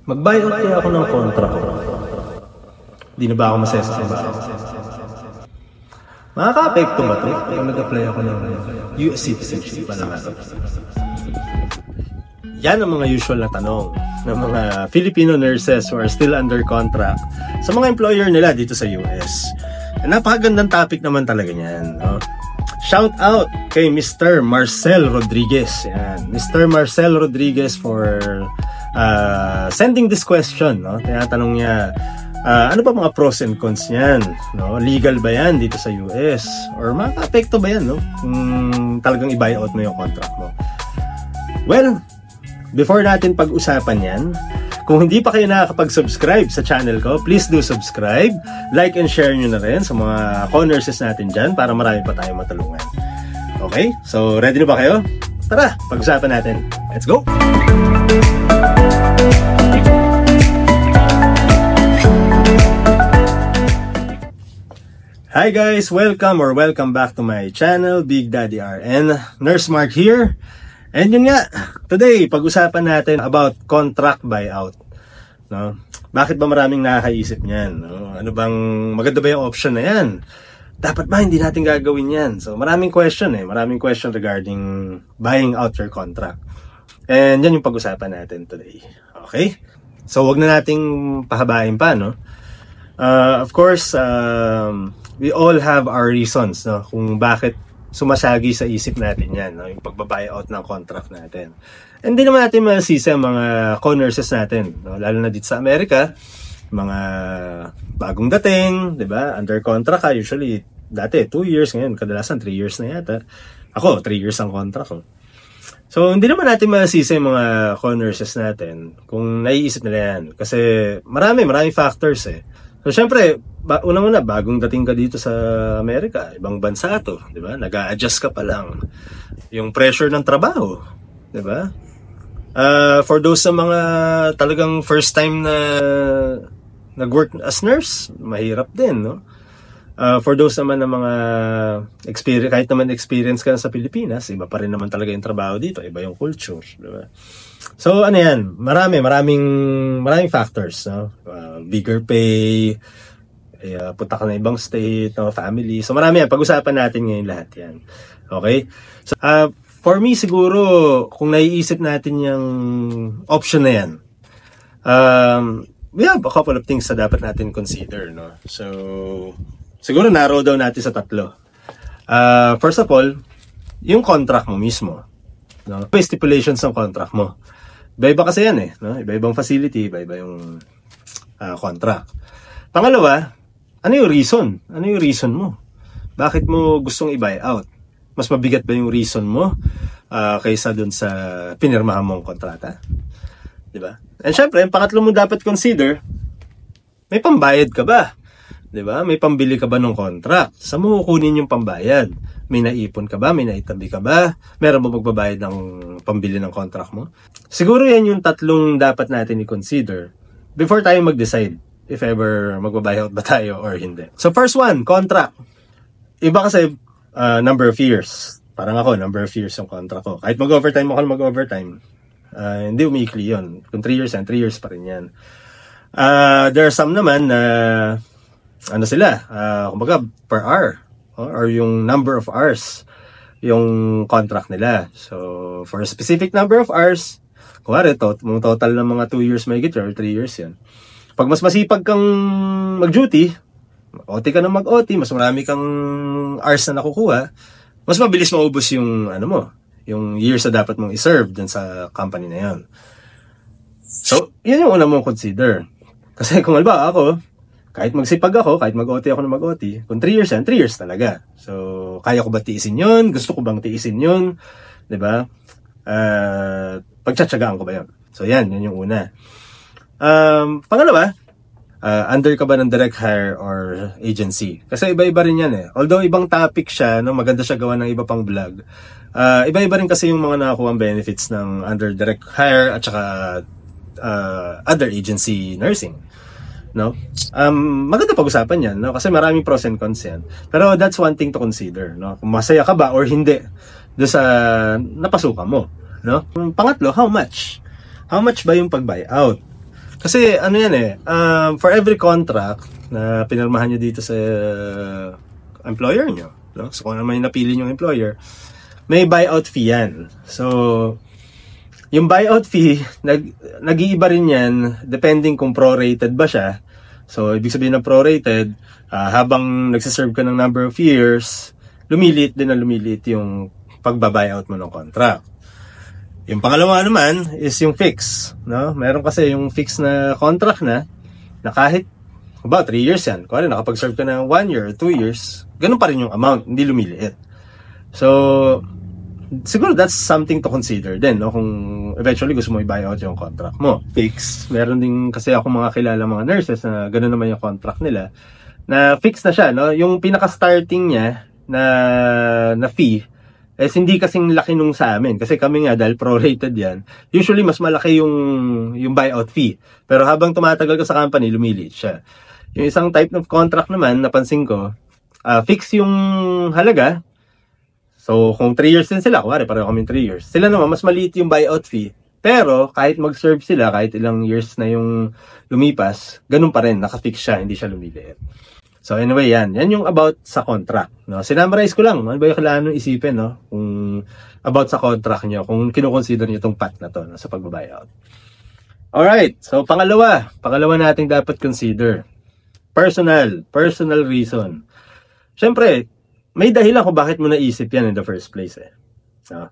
Mag-buyout kaya ako ng contract ko. Di na ba ako masaya sa trabaho? Makaka-apekto ba ito? Kung nag-apply ako ng US citizenship pa naman. Yan ang mga usual na tanong ng mga Filipino nurses who are still under contract sa mga employer nila dito sa US. Napakagandang topic naman talaga niyan, no? Shout out kay Mr. Marcel Rodriguez. Yan. Mr. Marcel Rodriguez for sending this question, no? Tinatanong niya, ano ba mga pros and cons niyan, no? Legal ba yan dito sa US? Or makaka-apekto ba yan, no? Kung talagang i-buyout mo yung contract mo. Well, before natin pag-usapan yan, kung hindi pa kayo nakakapag-subscribe sa channel ko, please do subscribe, like and share nyo na rin sa mga co-nurses natin dyan para marami pa tayong matulungan. Okay? So, ready na ba kayo? Tara, pag-usapan natin. Let's go! Hi guys! Welcome back to my channel, Big Daddy RN. Nurse Mark here. And yun nga, today, pag-usapan natin about contract buyout. No? Bakit ba maraming nakakaisip niyan? No? Ano bang, maganda ba yung option na yan? Dapat ba hindi natin gagawin yan? So, maraming question regarding buying out your contract. And yan yung pag-usapan natin today. Okay? So, wag na nating pahabain pa, no? Of course, we all have our reasons, no? Kung bakit sumasagi sa isip natin yan, no? Yung pagbabuyout ng contract natin. And di naman natin masisi ang mga co-nurses natin, no? Lalo na dito sa Amerika, mga bagong dating, di ba? Under contract ka, usually, dati 2 years, ngayon, kadalasan 3 years na yata. Ako, 3 years ang contract ko. So, hindi naman natin masisi yung mga co-nurses natin kung naiisip nila yan. Kasi maraming factors eh. So, syempre, unang-una, bagong dating ka dito sa Amerika, ibang bansa to, di ba? Nag-a-adjust ka pa lang. Yung pressure ng trabaho, di ba? For those sa mga talagang first time na nag-work as nurse, mahirap din, no? For those naman na mga experience, kahit naman experience ka sa Pilipinas, iba pa rin naman talaga yung trabaho dito, iba yung culture, di ba? So, ano yan? Maraming factors, no? Bigger pay, punta ka na ibang state, no? Family. So, marami yan. Pag-usapan natin ngayon lahat yan. Okay? So, for me, siguro, kung naiisip natin yung option na yan, we have a couple of things na dapat natin consider, no? So, siguro narrow down natin sa tatlo. First of all, yung contract mo mismo, no? May stipulations ng contract mo. Iba-iba kasi yan eh, no? Iba-ibang facility, iba-iba yung contract. Pangalawa, ano yung reason? Ano yung reason mo? Bakit mo gustong i-buy out? Mas mabigat ba yung reason mo kaysa dun sa pinirmahan mong kontrata? Diba? And syempre, yung pangatlo mo dapat consider, may pambayad ka ba? Diba? May pambili ka ba ng contract? Saan mo kukunin yung pambayad? May naipon ka ba? May naitabi ka ba? Meron mo magbabayad ng pambili ng contract mo? Siguro yan yung tatlong dapat natin i-consider before tayo mag-decide if ever magbabuyout ba tayo or hindi. So first one, contract. Iba kasi number of years. Parang ako, number of years yung contract ko. Kahit mag-overtime mo ka mag-overtime, hindi umiikli yun. Kung 3 years yan, 3 years pa rin yan. There are some naman na ano sila, kumbaga per hour or yung number of hours yung contract nila. So, for a specific number of hours, kuwari, total ng mga 2 years may get or 3 years yan. Pag mas masipag kang mag-duty, OT ka na mag-OT, mas marami kang hours na nakukuha, mas mabilis maubos yung, ano mo, yung years na dapat mong i-serve dun sa company na yan. So, yun yung una mong consider. Kasi kung halimbawa ako, kahit magsipag ako, kahit mag-OT ako na mag-OT, kung 3 years yan, 3 years talaga. So, kaya ko ba tiisin yun? Gusto ko bang tiisin yun? Diba? Pagtsatsagaan ko ba yun? So, yan yung una. Pangalawa, under ka ba ng direct hire or agency? Kasi iba-iba rin yan eh. Although ibang topic siya, no, maganda siya gawa ng iba pang vlog. Iba-iba rin kasi yung mga nakakuha benefits ng under direct hire at saka other agency nursing. No? Maganda pag-usapan yan, no? Kasi maraming pros and cons yan. Pero that's one thing to consider, no? Kung masaya ka ba or hindi doon sa napasukan mo, no? Pangatlo, how much? How much ba yung pag-buyout? Kasi ano yan eh, for every contract na pinirmahan nyo dito sa employer nyo, no? So kung ano man yung napili yung employer, may buyout fee yan. So, yung buyout fee, nag-iiba rin yan depending kung prorated ba siya. So, ibig sabihin ng prorated, habang nagsiserve ka ng number of years, lumilit din na lumilit yung pagbabuyout mo ng contract. Yung pangalawa naman is yung fix, no? Meron kasi yung fix na contract na kahit about 3 years yan. Kung nakapag-serve ka ng 1 year or 2 years, ganun pa rin yung amount, hindi lumiliit. So, siguro that's something to consider din, no? Kung eventually gusto mo i-buyout yung contract mo. Fix, meron din kasi ako mga kilala mga nurses na ganun naman yung contract nila, na fix na siya, no? Yung pinaka-starting niya na fee, hindi kasing laki nung sa amin. Kasi kami nga, dahil prorated yan, usually mas malaki yung buyout fee. Pero habang tumatagal ka sa company, lumiliit siya. Yung isang type of contract naman, napansin ko, fix yung halaga. So, kung 3 years din sila, kuwari, pareho kami 3 years. Sila naman, mas maliit yung buyout fee. Pero, kahit mag-serve sila, kahit ilang years na yung lumipas, ganun pa rin, naka-fix siya, hindi siya lumiliit. So anyway, yan yung about sa contract, no? Sinummarize ko lang, ano ba yung kailangan nyo isipin, no? Kung about sa contract nyo, kung kino-consider nyo itong path na to, no? Sa pagbabuyout. Alright, so pangalawa nating dapat consider. Personal reason. Siyempre, may dahilan kung bakit mo naisip yan in the first place, eh. No?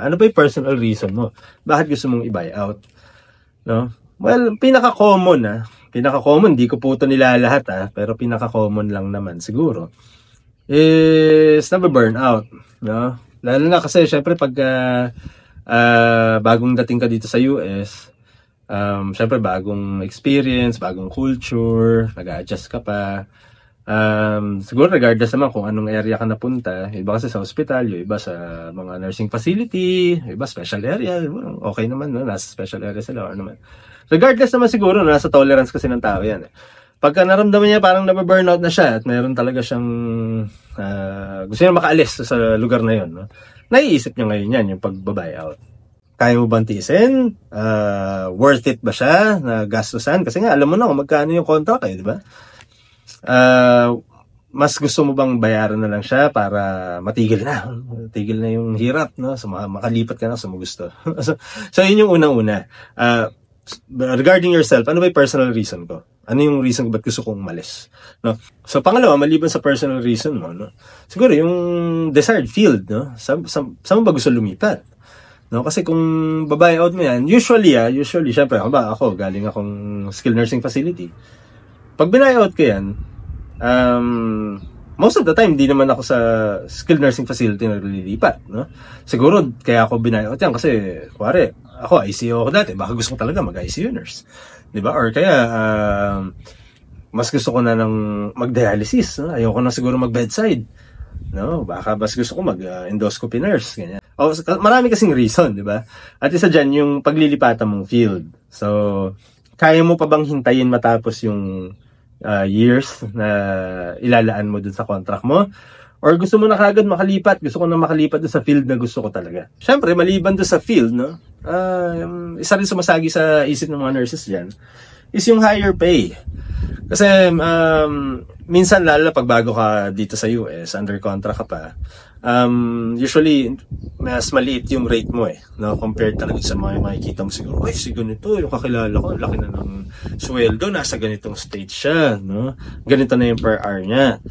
Ano ba yung personal reason mo? Bakit gusto mong i-buyout? No? Well, pinaka-common, di ko po ito nilalahat, pero pinaka-common lang naman siguro, is nabe-burnout, no? Lalo na kasi, syempre, pag bagong dating ka dito sa US, syempre, bagong experience, bagong culture, nag-a-adjust ka pa. Siguro, regardless naman kung anong area ka napunta, iba kasi sa hospital, yung iba sa mga nursing facility, yung iba special area, okay naman, no? Nasa special area sila, or naman. Regardless naman siguro, nasa tolerance kasi ng tao yan. Pagka naramdaman niya parang nababurnout na siya at mayroon talaga siyang gusto niya makaalis sa lugar na yun, no? Naiisip niya ngayon yan, yung pagbabuyout. Kaya mo bang tiisin? Worth it ba siya na gastusan? Kasi nga, alam mo na kung magkano yung contract, di ba? Mas gusto mo bang bayaran na lang siya para matigil na yung hirap, no? So, makalipat ka na sa mo gusto. So yun yung unang-una. Regarding yourself, ano ba yung personal reason ko? Ano yung reason ko ba't gusto kong umalis? No? So, pangalawa, maliban sa personal reason mo, no? Siguro yung desired field, no? Saan mo ba gusto lumipat? No? Kasi kung babuyout mo yan, usually, syempre, ako, galing akong skilled nursing facility. Pag buyout ko yan, most of the time, di naman ako sa skilled nursing facility na lilipat, no? Siguro, kaya ako buyout yan kasi, kuwari, ako, ICU ako dati. Baka gusto ko talaga mag-ICU nurse. Diba? Or kaya, mas gusto ko na ng mag-dialysis. No? Ayoko na siguro mag-bedside. No? Baka mas gusto ko mag-endoscopy nurse. Ganyan. Marami kasing reason, diba? At isa dyan, yung paglilipatan mong field. So, kaya mo pa bang hintayin matapos yung years na ilalaan mo dun sa contract mo? Or gusto mo na kagad makalipat, gusto ko na makalipat doon sa field na gusto ko talaga. Siyempre, maliban doon sa field, no? Isa rin sumasagi sa isip ng mga nurses dyan, is yung higher pay. Kasi, minsan lalo pag bago ka dito sa US, under contract ka pa, usually, mas maliit yung rate mo no? Compared talaga sa mga makikita mo siguro, ay, si ganito, yung kakilala ko, laki na ng sweldo, nasa ganitong stage siya, no? Ganito na yung per hour niya.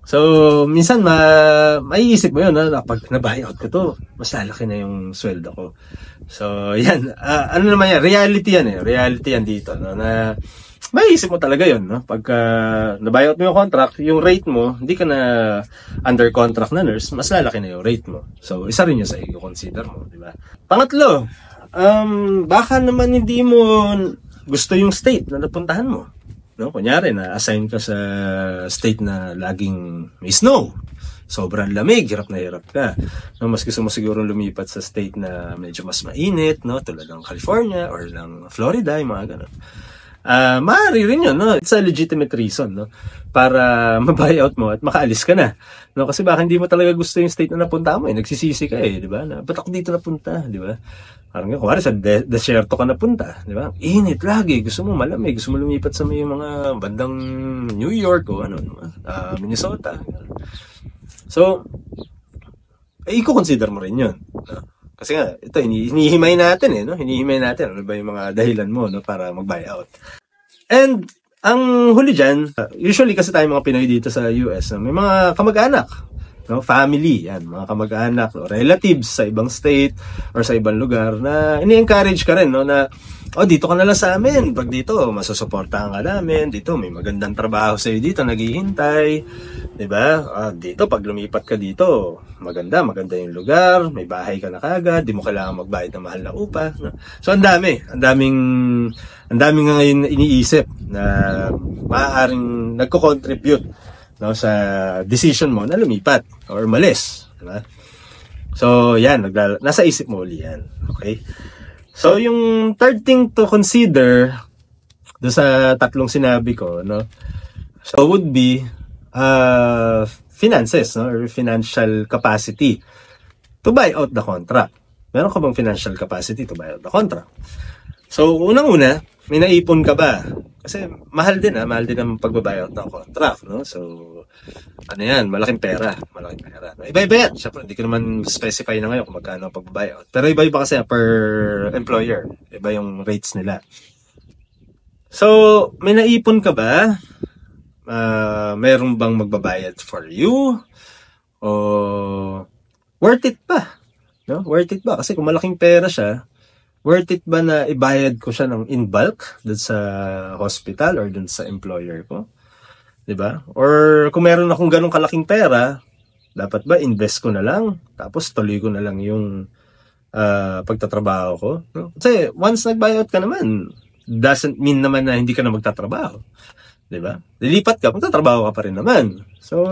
So, minsan maiisip mo yun, pag na-buyout ko to, mas lalaki na yung sweldo ko. So, yan. Ano naman yan? Reality yan Reality yan dito, no? Na maiisip mo talaga yun, no? Pagka na-buyout mo yung contract, yung rate mo, hindi ka na under contract na nurse, mas lalaki na yung rate mo. So, isa rin yun sa i-consider mo, di ba? Pangatlo, baka naman hindi mo gusto yung state na napuntahan mo. No, kunyari na-assign ka sa state na laging may snow. Sobrang lamig, hirap na hirap ka. No, mas gusto mo siguro lumipat sa state na medyo mas mainit, no, tulad ng California or ng Florida, yung mga ganun. Maaari rin yun, no? It's a legitimate reason, no? Para mabuyout mo at makaalis ka na. No? Kasi baka hindi mo talaga gusto yung state na napunta mo, Nagsisisi ka, di ba? Ba't ako dito napunta, di ba? Parang kuwari sa desierto ka napunta, di ba? Init lagi, gusto mo malamig, gusto mo lumipat sa may mga bandang New York o Minnesota. So, i-consider mo rin yun. No? Kasi nga, ito, hinihimay natin no? Hinihimay natin, ano ba yung mga dahilan mo, no? Para mag-buyout. And, ang huli dyan, usually kasi tayo mga Pinoy dito sa US, no? May mga kamag-anak, no, family, yan, mga kamag-anak, no, relatives sa ibang state or sa ibang lugar na ini-encourage ka rin, no, na dito ka na lang sa amin, pag dito masusuportahan ka namin, dito may magandang trabaho sa iyo dito naghihintay, 'di ba? Dito pag lumipat ka dito, maganda yung lugar, may bahay ka na kagad, di mo kailangan magbayad ng mahal na upa, no? So ang daming nga ngayon iniisip na maaaring nagko-contribute, no, sa decision mo na lumipat or umalis, diba? So, yan, nasa isip mo uli yan. Okay? So, yung third thing to consider do sa tatlong sinabi ko, no, so would be finances, no, or financial capacity to buy out the contract. Meron ka bang financial capacity to buy out the contract? So, unang-una, may naipon ka ba? Kasi mahal din ang pagbabayad ng contract, no? So, ano yan, malaking pera. Iba-iba yan. Siyempre, hindi ko naman specify na ngayon kung magkano ang pagbabayad. Pero iba-iba kasi per employer. Iba yung rates nila. So, may naipon ka ba? Meron bang magbabayad for you? O worth it ba? No? Worth it ba? Kasi kung malaking pera siya, worth it ba na ibayad ko siya ng in bulk dun sa hospital or dun sa employer ko? 'Di ba? Or kung meron akong ganong kalaking pera, dapat ba invest ko na lang tapos tuloy ko na lang yung pagtatrabaho ko, no? Kasi once nag-buyout ka naman, doesn't mean naman na hindi ka na magtatrabaho. 'Di ba? Lilipat ka, magtatrabaho ka pa rin naman. So,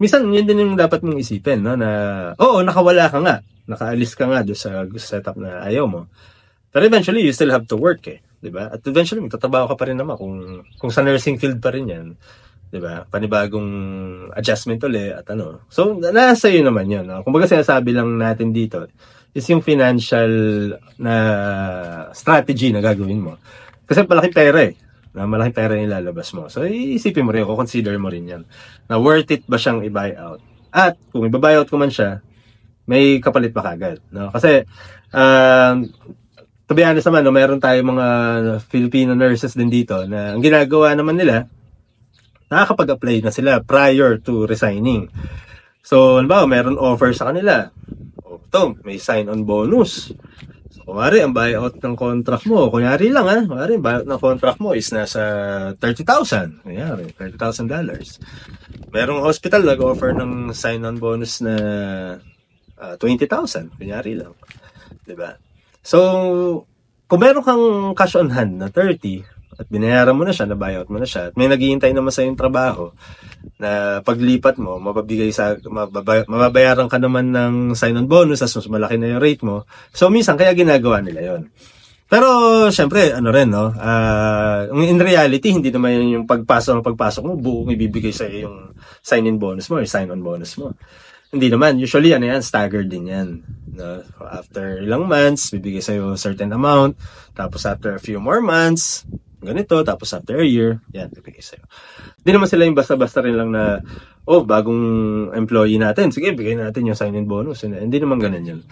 minsan yun din yung dapat mong isipin, no, na nakawala ka nga. Nakaalis ka nga doon sa setup na ayaw mo. Pero eventually, you still have to work, di ba? At eventually, magtatrabaho ka pa rin naman kung sa nursing field pa rin yan. Di ba? Panibagong adjustment ulit at ano. So, nasa iyo naman yun. No? Kumbaga sinasabi lang natin dito is yung financial na strategy na gagawin mo. Kasi malaking pera na malaking pera yung ilalabas mo. So, iisipin mo rin, consider mo rin yan. Na worth it ba siyang i-buyout? At kung i-buyout ko man siya, may kapalit pa kagad, no? Kasi to be honest naman, no, meron tayong mga Filipino nurses din dito na ang ginagawa naman nila, nakakapag-apply na sila prior to resigning. So, halimbawa, meron offer sa kanila. May sign-on bonus. So, kunwari, ang buyout ng contract mo, kunyari lang kunwari, ang buyout ng contract mo is nasa $30,000. Kunyari, $30,000. Merong hospital nag-offer ng sign-on bonus na 20,000, kunyari lang. Diba? So, kung meron kang cash on hand na 30 at binayaran mo na siya, na-buyout mo na siya, at may naghihintay naman sa yung trabaho na paglipat mo, mababayaran ka naman ng sign-on bonus as mas malaki na yung rate mo. So, minsan, kaya ginagawa nila yon. Pero, syempre, no, in reality, hindi naman yung pagpasok mo, buong ibibigay sa yung sign-in bonus mo or sign-on bonus mo. Hindi naman. Usually, staggered din yan. No? After ilang months, bibigay sa'yo certain amount. Tapos after a few more months, ganito. Tapos after a year, yan, bibigay sa'yo. Hindi naman sila yung basta-basta rin lang na, bagong employee natin. Sige, bigay natin yung sign-in bonus. Hindi naman ganun yun.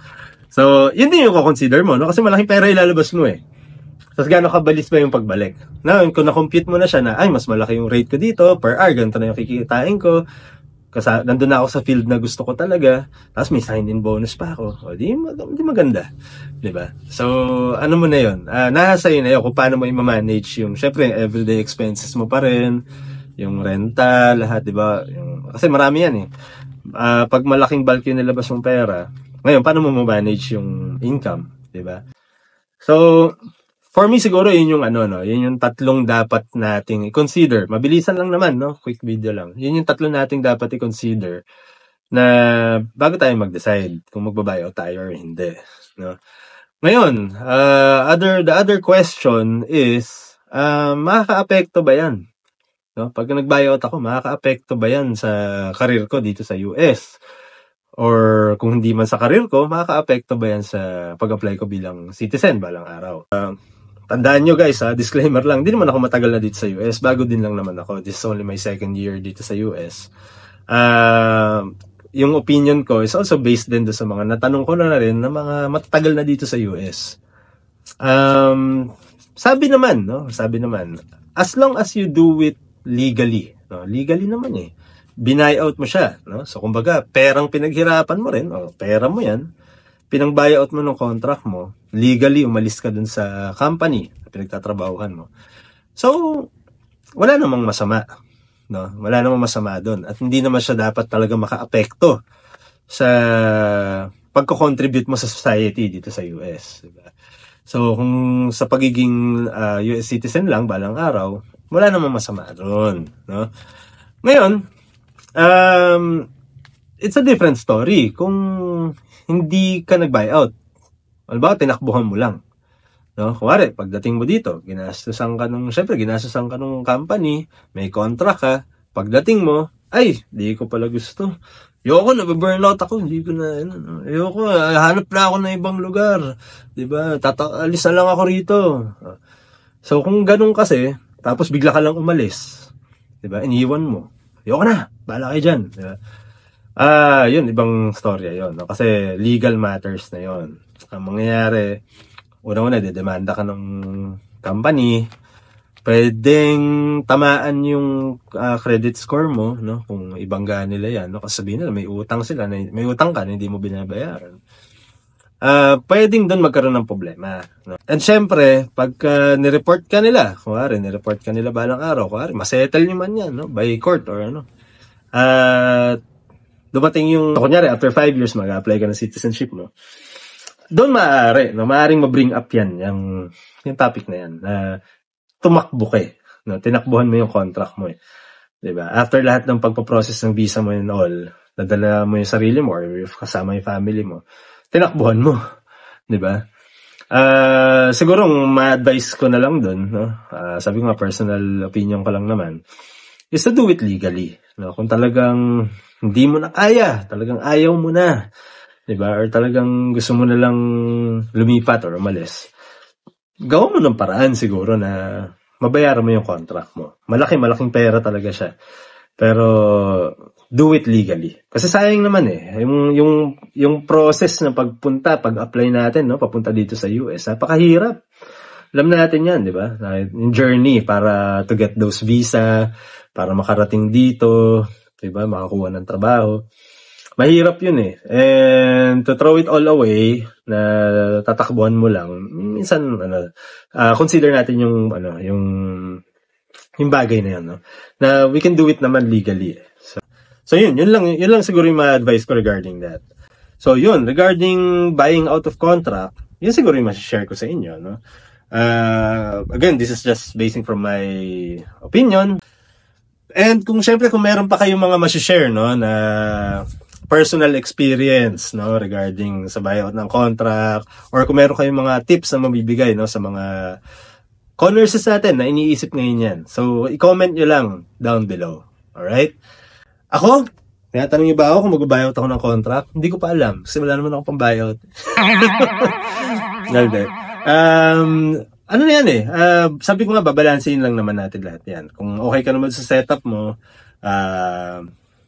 So, yun din yung consider mo, no? Kasi malaking pera ilalabas mo Tapos gano'ng kabalis ba yung pagbalik? Now, kung na-compute mo na siya na, mas malaki yung rate ko dito, per hour, ganito na yung kikitain ko. Kasi nandun na ako sa field na gusto ko talaga, tapos may sign-in bonus pa ako. Di maganda. Diba? So, ano mo na yun? Nasa yun na yun kung paano mo i-manage yung, syempre, everyday expenses mo pa rin, yung renta, lahat, diba? Kasi marami yan pag malaking bulk yung nilabas mong pera, ngayon, paano mo manage yung income? Diba? So, for me siguro yun yung yun yung tatlong dapat nating i-consider. Mabilisan lang naman, no? Quick video lang. Yun yung tatlong nating dapat i-consider na bago tayo mag-decide kung magbabuyout tayo or hindi, no? Ngayon, the other question is, makaka-apekto ba yan? No? Pag nag-buyout ako, makaka-apekto ba yan sa career ko dito sa US? or kung hindi man sa career ko, makaka-apekto ba yan sa pag-apply ko bilang citizen balang araw. Tandaan nyo guys disclaimer lang, hindi naman ako matagal na dito sa US, bago din lang naman ako. This is only my second year dito sa US. Yung opinion ko is also based din sa mga natanong ko na rin na mga matatagal na dito sa US. Sabi naman, as long as you do it legally, legally naman binayout mo siya, so kumbaga perang pinaghirapan mo rin, pera mo yan, pinang-buyout mo ng contract mo, legally umalis ka dun sa company na pinagtatrabahuhan mo, so wala namang masama, wala namang masama dun, at hindi naman siya dapat talaga maka-apekto sa pagko-contribute mo sa society dito sa US, diba? So kung sa pagiging US citizen lang balang araw, wala namang masama doon, Ngayon, it's a different story kung hindi ka nag-buyout. Halimbawa, tinakbuhan mo lang. Kuwari, pagdating mo dito, ginastusan ka nung company, may contract ka, pagdating mo, ay, di ko pala gusto. Ayoko, nabe-burnout ako, hindi ko na, ayoko, hanap na ako ng ibang lugar. Diba? Alis na lang ako rito. So, kung ganun kasi, tapos bigla ka lang umalis, diba? Iniwan mo. Ayoko na, bahala kayo dyan. Diba? Yun, ibang storya yun. Kasi legal matters na yun. Ang mangyayari, una-una, dedemanda ka ng company, pwedeng tamaan yung credit score mo, kung ibangga nila yan. Kasi sabihin nila, may utang sila, may utang ka na hindi mo binabayaran. Pwedeng doon magkaroon ng problema. And syempre, pagka nireport ka nila balang araw, masettle nyo man yan, by court or dumating yung, kunyari, after 5 years, mag-apply ka ng citizenship, doon maaaring ma-bring up yan, yung topic na yan, tumakbo ka tinakbuhan mo yung contract mo diba? After lahat ng pagpaprocess ng visa mo and all, nadala mo yung sarili mo or kasama yung family mo, tinakbuhan mo, diba? Siguro ma-advise ko na lang dun, sabi ko nga, personal opinion ko lang naman, is to do it legally. Kung talagang hindi mo na kaya, talagang ayaw mo na, diba? Or talagang gusto mo na lang lumipat or umalis, gawa mo ng paraan siguro na mabayaran mo yung contract mo. Malaking pera talaga siya. Pero do it legally. Kasi sayang naman yung process ng pag-apply natin, papunta dito sa US, napakahirap. Alam natin yan, di ba? Yung journey para to get those visa, para makarating dito, di ba? Makakuha ng trabaho. Mahirap yun And to throw it all away, na tatakbuhan mo lang, minsan, consider natin yung bagay na yan, na we can do it naman legally. So yun lang siguro yung ma-advise ko regarding that. So yun, regarding buying out of contract, yun siguro yung ma-share ko sa inyo, again, this is just basing from my opinion. And kung meron pa kayong mga ma-share, na personal experience, regarding sa buyout ng contract, or kung meron kayong mga tips na mabibigay, sa mga co-nurses natin na iniisip ngayon yan. So, i-comment nyo lang down below. Alright? Ako, tinatanong nyo ba ako kung mag-buyout ako ng contract? Hindi ko pa alam, kasi wala naman ako pang buyout. Ano na yan sabi ko nga, babalansin lang naman natin lahat yan. Kung okay ka naman sa setup mo,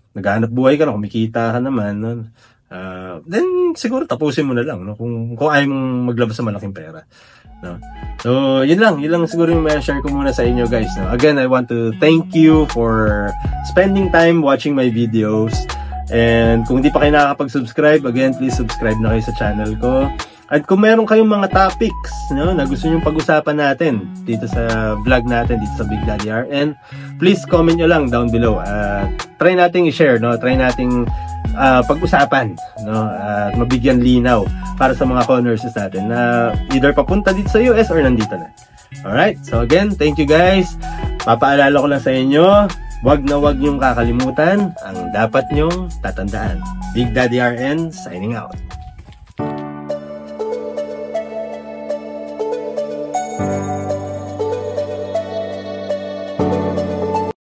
naghahanap buhay ka na, kumikita ka naman, then siguro tapusin mo na lang, kung ayaw mong maglabas sa malaking pera. So, yun lang siguro yung share ko muna sa inyo guys. Again, I want to thank you for spending time watching my videos. And kung hindi pa kayo nakakapag-subscribe, again, please subscribe na kayo sa channel ko. At kung meron kayong mga topics na gusto nyo pag-usapan natin dito sa vlog natin, dito sa Big Daddy RN, please comment nyo lang down below. Try nating i-share, try nating pag-usapan, at mabigyan linaw para sa mga co-nurses natin na either papunta dito sa US or nandito na. Alright, so again, thank you guys. Papaalala ko lang sa inyo, wag na wag nyong kakalimutan ang dapat nyong tatandaan. Big Daddy RN signing out.